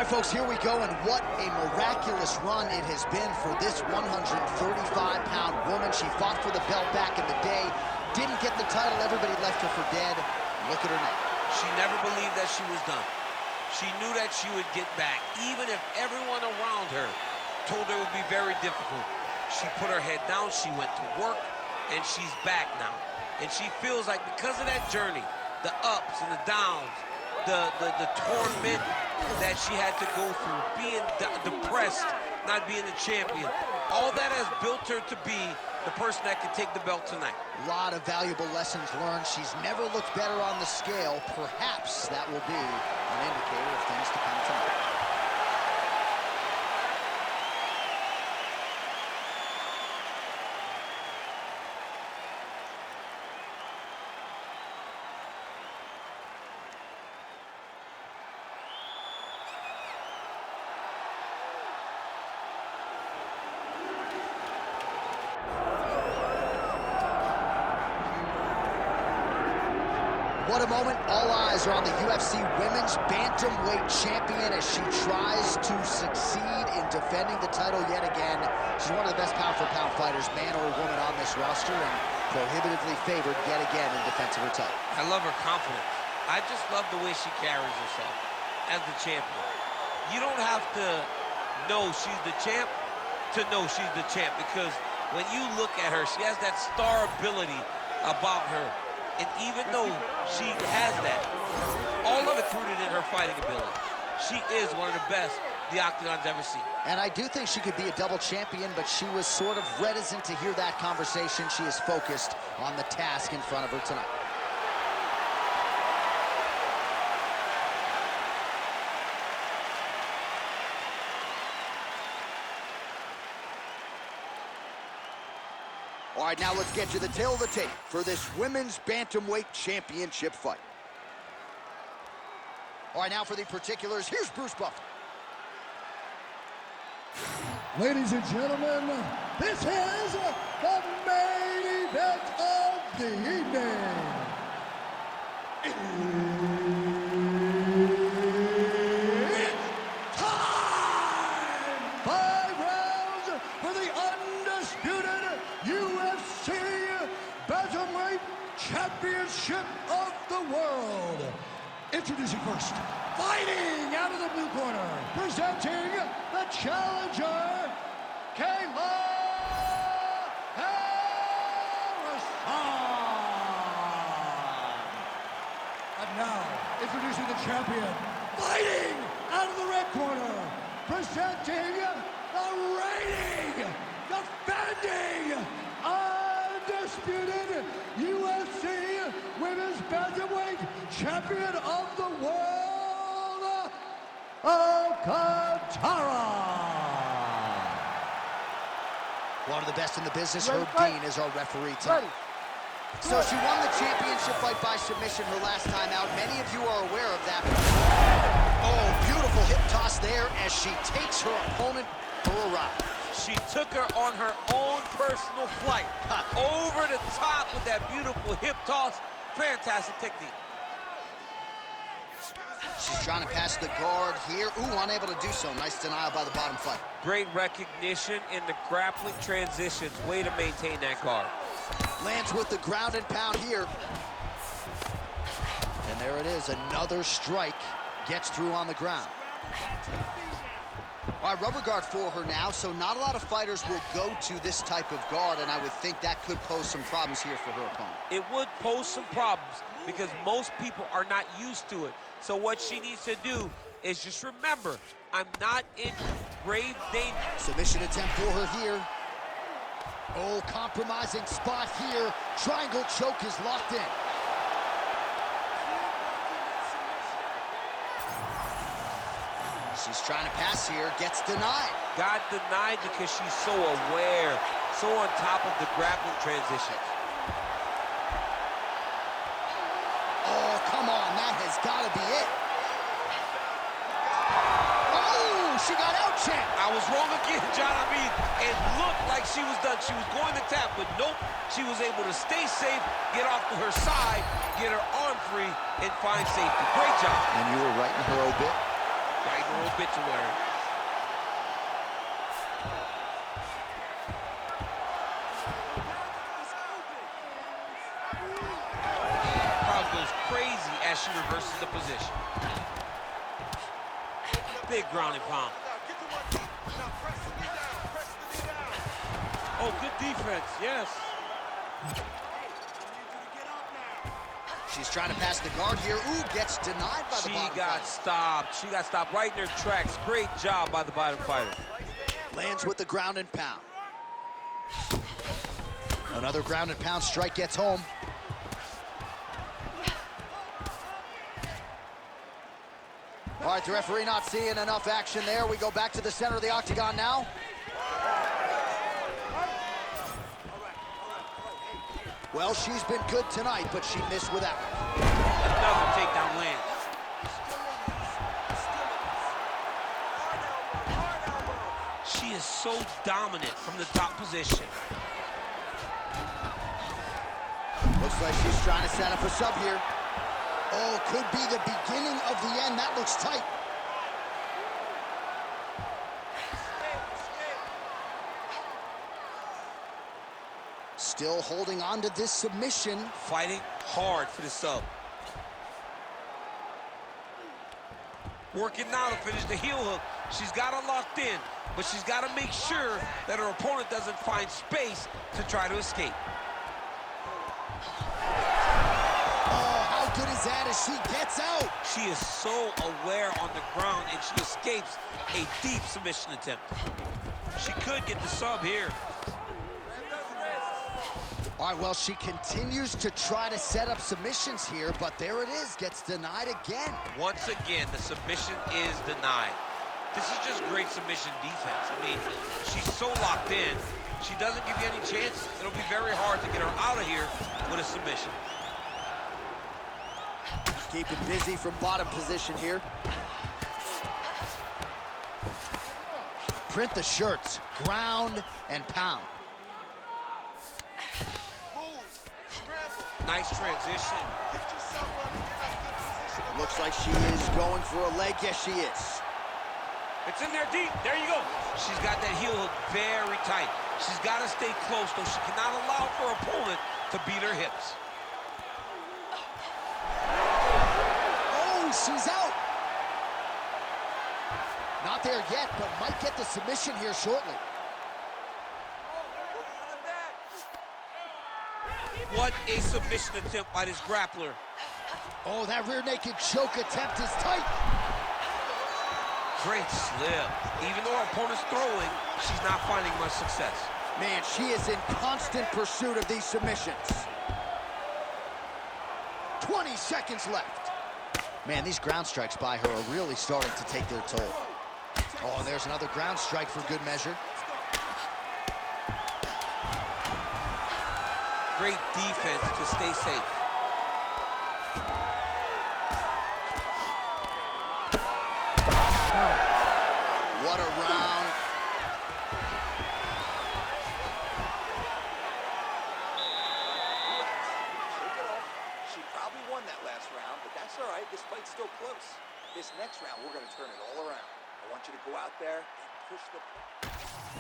All right, folks, here we go, and what a miraculous run it has been for this 135-pound woman. She fought for the belt back in the day, didn't get the title, everybody left her for dead. Look at her now. She never believed that she was done. She knew that she would get back, even if everyone around her told her it would be very difficult. She put her head down, she went to work, and she's back now. And she feels like because of that journey, the ups and the downs, the torment that she had to go through, being depressed, not being a champion, all that has built her to be the person that can take the belt tonight. A lot of valuable lessons learned. She's never looked better on the scale. Perhaps that will be an indicator of things to come tonight. What a moment. All eyes are on the UFC Women's Bantamweight Champion as she tries to succeed in defending the title yet again. She's one of the best pound-for-pound fighters, man or woman, on this roster, and prohibitively favored yet again in defense of her title. I love her confidence. I just love the way she carries herself as the champion. You don't have to know she's the champ to know she's the champ, because when you look at her, she has that star ability about her. And even though she has that, all of it's rooted in her fighting ability. She is one of the best the Octagon's ever seen. And I do think she could be a double champion, but she was sort of reticent to hear that conversation. She is focused on the task in front of her tonight. All right, now let's get to the tail of the tape for this Women's Bantamweight Championship fight. All right, now for the particulars, here's Bruce Buffer. Ladies and gentlemen, this is the main event of the evening. It's time! 5 rounds for the undisputed UFC Bantamweight Championship of the world. Introducing first, fighting out of the blue corner, presenting the challenger, Kayla Harrison. And now, introducing the champion, fighting out of the red corner, presenting the reigning, defending, undisputed UFC Women's Bantamweight Champion of the world, Alcantara. One of the best in the business, Herb Dean, is our referee tonight. So she won the championship fight by submission her last time out. Many of you are aware of that. Oh, beautiful hip toss there as she takes her opponent for a ride. She took her on her own personal flight. Over the top with that beautiful hip toss. Fantastic technique. She's trying to pass the guard here. Ooh, unable to do so. Nice denial by the bottom fighter. Great recognition in the grappling transitions. Way to maintain that guard. Lands with the ground and pound here. And there it is, another strike. Gets through on the ground. All right, rubber guard for her now, so not a lot of fighters will go to this type of guard, and I would think that could pose some problems here for her opponent. It would pose some problems because most people are not used to it. So what she needs to do is just remember, I'm not in grave danger. Submission attempt for her here. Oh, compromising spot here. Triangle choke is locked in. She's trying to pass here, gets denied. Got denied because she's so aware, so on top of the grappling transitions. Oh, come on, that has got to be it. Oh, she got out-champed. I was wrong again, John. I mean, it looked like she was done. She was going to tap, but nope. She was able to stay safe, get off to her side, get her arm free, and find safety. Great job. And you were right in her obit. Right in her obituary. Crowd goes crazy as she reverses the position. Big grounding pound. Oh, good defense, yes. She's trying to pass the guard here. Ooh, gets denied by the bottom fighter. She got stopped right in her tracks. Great job by the bottom fighter. Lands with the ground and pound. Another ground and pound strike gets home. All right, the referee not seeing enough action there. We go back to the center of the octagon now. Well, she's been good tonight, but she missed with that one. Another takedown lands. She is so dominant from the top position. Looks like she's trying to set up a sub here. Oh, could be the beginning of the end. That looks tight. Still holding on to this submission. Fighting hard for the sub. Working now to finish the heel hook. She's got it locked in, but she's got to make sure that her opponent doesn't find space to try to escape. Oh, how good is that as she gets out? She is so aware on the ground, and she escapes a deep submission attempt. She could get the sub here. All right, well, she continues to try to set up submissions here, but there it is, gets denied again. Once again, the submission is denied. This is just great submission defense. I mean, she's so locked in, she doesn't give you any chance. It'll be very hard to get her out of here with a submission. Keeping busy from bottom position here. Print the shirts, ground and pound. Nice transition. Looks like she is going for a leg. Yes, she is. It's in there deep. There you go. She's got that heel hook very tight. She's got to stay close, though. She cannot allow her opponent to beat her hips. Oh, she's out. Not there yet, but might get the submission here shortly. What a submission attempt by this grappler. Oh, that rear naked choke attempt is tight. Great slip. Even though her opponent's throwing, she's not finding much success. Man, she is in constant pursuit of these submissions. 20 seconds left. Man, these ground strikes by her are really starting to take their toll. Oh, and there's another ground strike for good measure. Great defense to stay safe. What a round. She probably won that last round, but that's all right. This fight's still close. This next round, we're going to turn it all around. I want you to go out there and push the...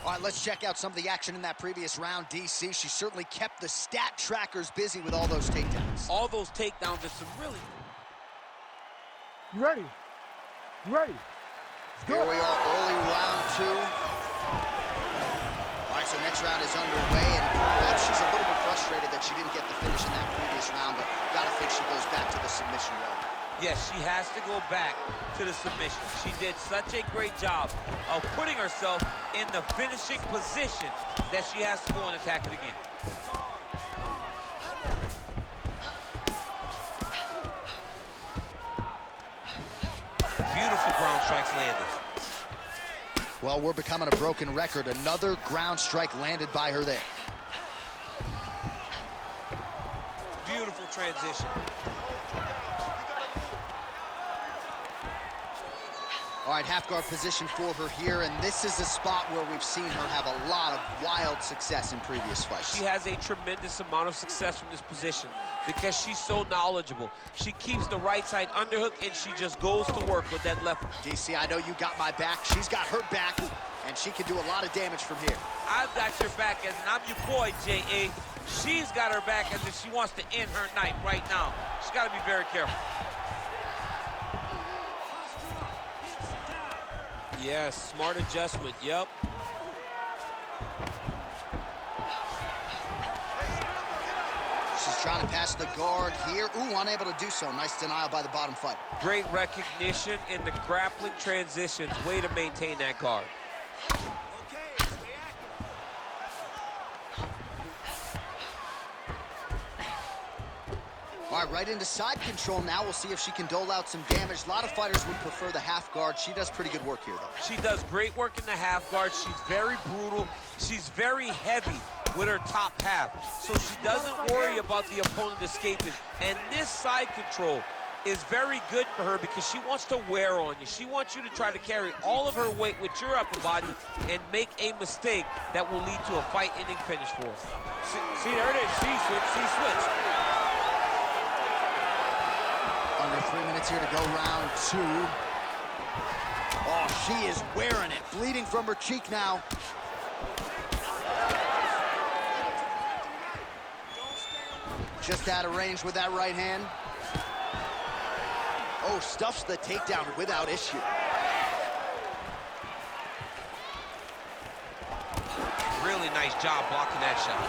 All right, let's check out some of the action in that previous round. DC, she certainly kept the stat trackers busy with all those takedowns. All those takedowns and some really... You ready? You ready? Here we are, early round 2. All right, so next round is underway, and she's a little bit frustrated that she didn't get the finish in that previous round, but gotta think she goes back to the submission round. Yes, she has to go back to the submission. She did such a great job of putting herself in the finishing position that she has to go and attack it again. Beautiful ground strikes landed. Well, we're becoming a broken record. Another ground strike landed by her there. Beautiful transition. All right, half guard position for her here, and this is a spot where we've seen her have a lot of wild success in previous fights. She has a tremendous amount of success from this position because she's so knowledgeable. She keeps the right side underhook, and she just goes to work with that left. DC, I know you got my back. She's got her back, and she can do a lot of damage from here. I've got your back, and I'm your boy, J.A. She's got her back as if she wants to end her night right now. She's got to be very careful. Yes, smart adjustment, yep. She's trying to pass the guard here. Ooh, unable to do so. Nice denial by the bottom fighter. Great recognition in the grappling transitions. Way to maintain that guard. All right, right into side control now. We'll see if she can dole out some damage. A lot of fighters would prefer the half guard. She does pretty good work here, though. She does great work in the half guard. She's very brutal. She's very heavy with her top half. So she doesn't worry about the opponent escaping. And this side control is very good for her because she wants to wear on you. She wants you to try to carry all of her weight with your upper body and make a mistake that will lead to a fight-ending finish for her. See, there it is. She switched. Under 3 minutes here to go, round 2. Oh, she is wearing it. Bleeding from her cheek now. Just out of range with that right hand. Oh, stuffs the takedown without issue. Really nice job blocking that shot.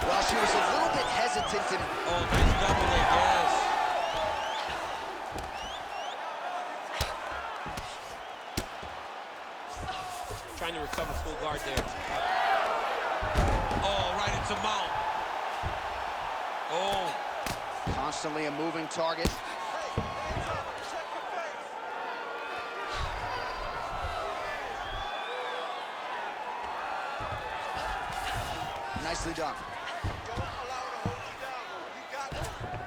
Well, she was a little bit hesitant in... Oh, nice double leg, yes. Trying to recover full guard there. Oh, right into mount. Oh. Constantly a moving target. Nicely done.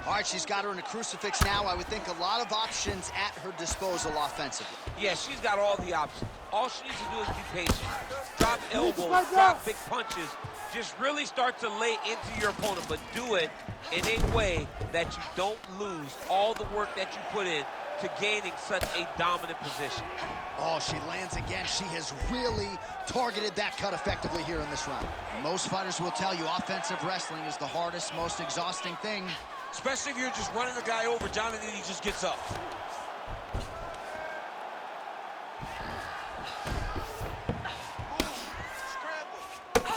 All right, she's got her in a crucifix now. I would think a lot of options at her disposal offensively. Yeah, she's got all the options. All she needs to do is be patient. Drop elbows, drop big punches. Just really start to lay into your opponent, but do it in a way that you don't lose all the work that you put in to gaining such a dominant position. Oh, she lands again. She has really targeted that cut effectively here in this round. Most fighters will tell you offensive wrestling is the hardest, most exhausting thing. Especially if you're just running the guy over, John, and then he just gets up.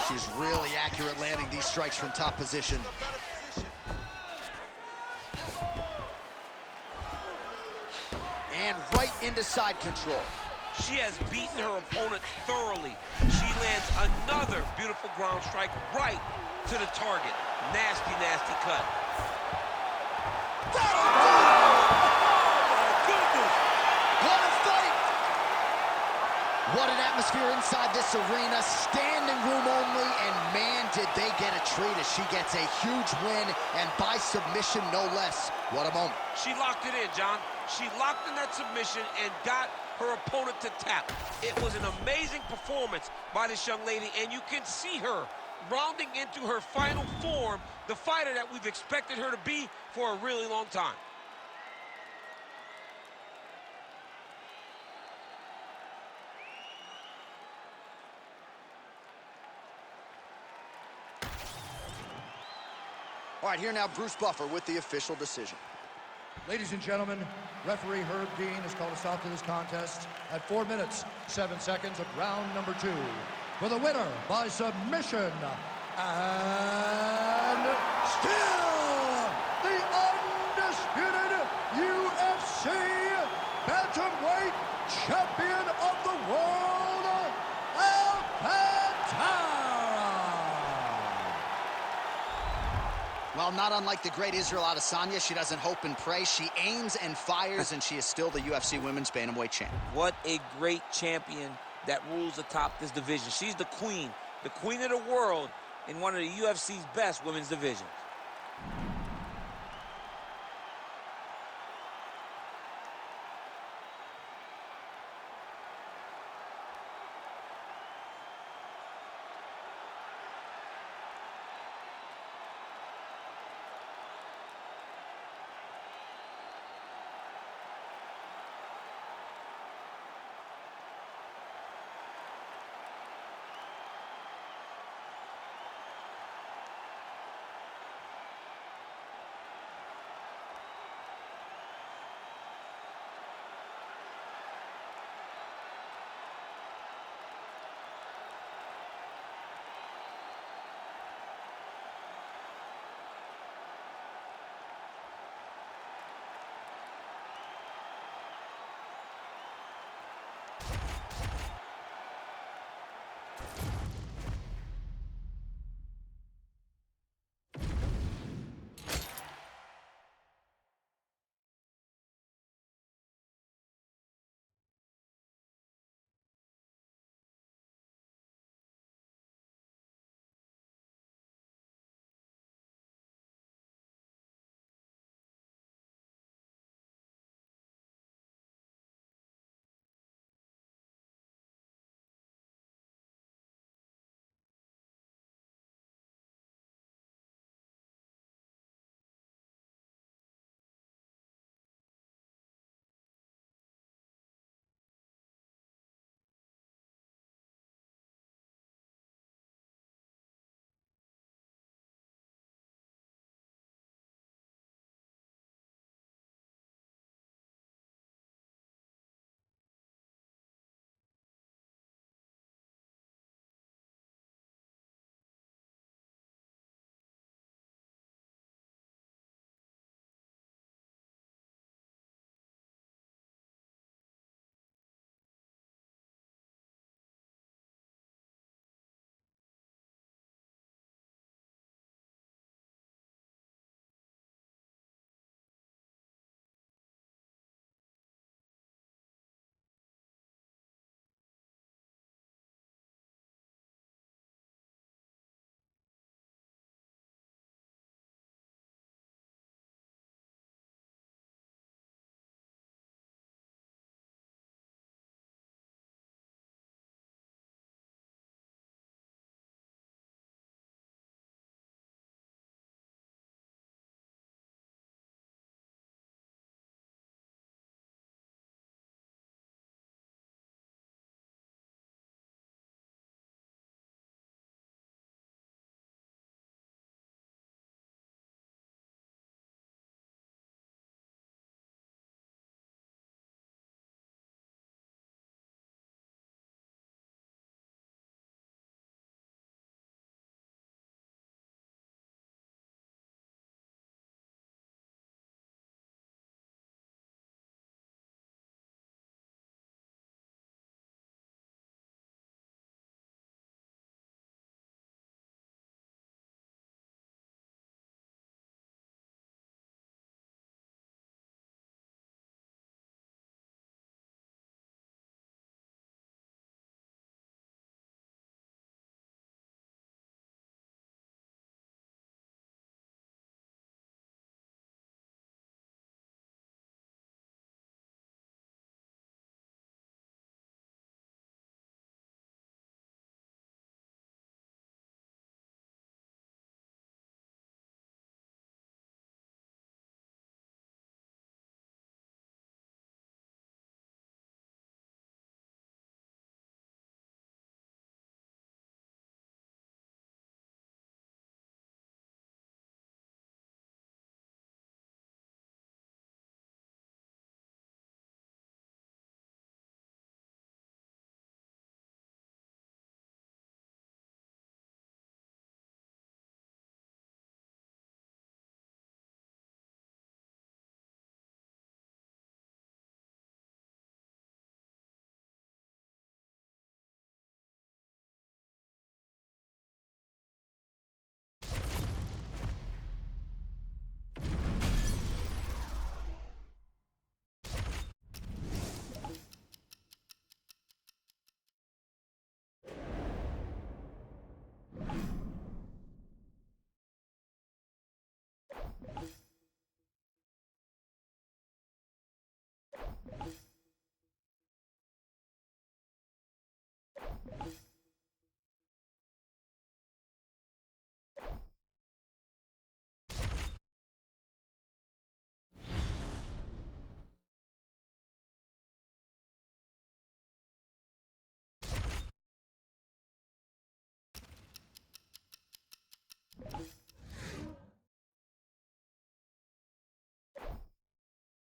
She's really accurate landing these strikes from top position. And right into side control. She has beaten her opponent thoroughly. She lands another beautiful ground strike right to the target. Nasty, nasty cut. Oh, goodness! What a fight! What an atmosphere inside this arena. Standing room only, and man, did they get a treat as she gets a huge win, and by submission, no less. What a moment. She locked it in, John. She locked in that submission and got her opponent to tap. It was an amazing performance by this young lady, and you can see her rounding into her final form, the fighter that we've expected her to be for a really long time. All right, here now, Bruce Buffer with the official decision. Ladies and gentlemen, referee Herb Dean has called a stop to this contest at 4 minutes, 7 seconds of round number 2. For the winner by submission, and still the undisputed UFC bantamweight champion of the world, Alcantara. Well, not unlike the great Israel Adesanya, she doesn't hope and pray. She aims and fires, and she is still the UFC Women's Bantamweight champ. What a great champion that rules atop this division. She's the queen of the world in one of the UFC's best women's divisions.